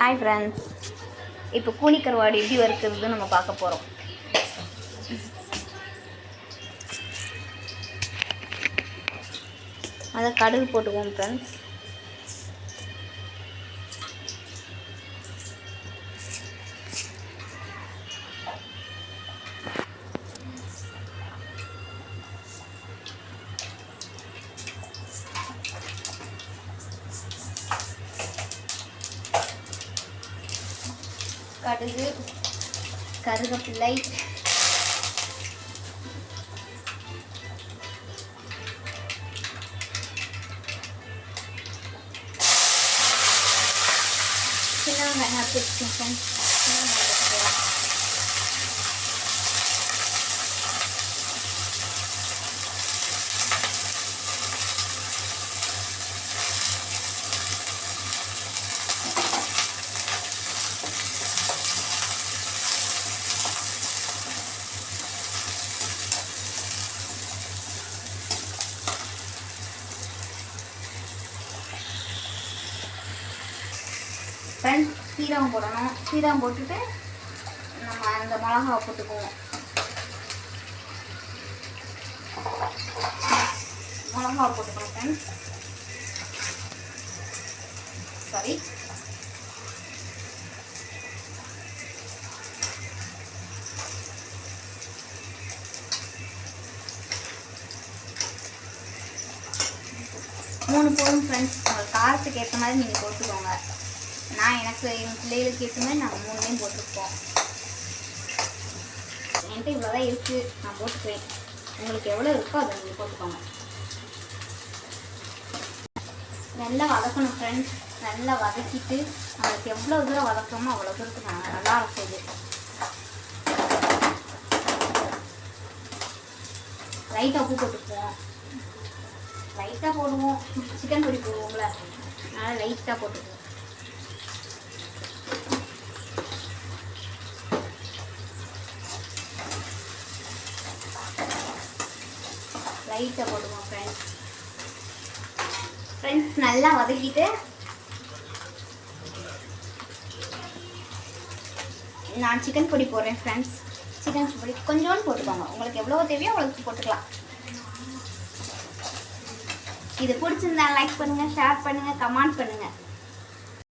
Hi friends, இப்போ கூனி கருவாடு எப்படி வறுக்கிறதுன்னு நம்ம பார்க்க போகிறோம். அதை கடுகு போட்டுக்குவோம் ஃப்ரெண்ட்ஸ். கடுகு, கருவேப்பிலை, சின்ன வெங்காயம் வச்சுக்கோங்க. சின்ன வெங்காயம் ஃப்ரெண்ட்ஸ், சீரகம் போடணும். சீரகம் போட்டுட்டு நம்ம அந்த மிளகாவை போட்டுக்குவோம். மிளகாவை போட்டுக்கணும் ஃப்ரெண்ட்ஸ். சாரி, மூணு போதும் ஃப்ரெண்ட்ஸ். உங்கள் காரத்துக்கு ஏற்ற மாதிரி நீங்கள் போட்டுக்கோங்க. எனக்கு எங்கள் பிள்ளைகளுக்கு ஏற்ற மாதிரி நாங்கள் மூணுமே போட்டுப்போம். என்கிட்ட இவ்வளோதான் இருக்குது, நான் போட்டுக்குவேன். உங்களுக்கு எவ்வளோ இருக்கோ அதை நீங்கள் போட்டுக்கோங்க. நல்லா வதக்கணும் ஃப்ரெண்ட்ஸ். நல்லா வதக்கிட்டு நம்மளுக்கு எவ்வளோ தூரம் வதக்கணுமோ அவ்வளோ தூரத்துக்கு நல்லா இருக்குது. லைட்டாக உப்பு போட்டுக்குவோம். லைட்டாக போடுவோம், சிக்கன் பொடி போடுவோம்ல, அதனால் லைட்டாக போட்டுக்குவோம். லைட்டாக போடுவோம் ஃப்ரெண்ட்ஸ். நல்லா வதக்கிட்டு நான் சிக்கன் பொடி போடுறேன் ஃப்ரெண்ட்ஸ். சிக்கன் பொடி கொஞ்சோண்டு போட்டுக்கோங்க. உங்களுக்கு எவ்வளோ தேவையோ அவ்வளோக்கு போட்டுக்கலாம். இது பிடிச்சிருந்தா லைக் பண்ணுங்கள், ஷேர் பண்ணுங்கள், கமெண்ட் பண்ணுங்கள்.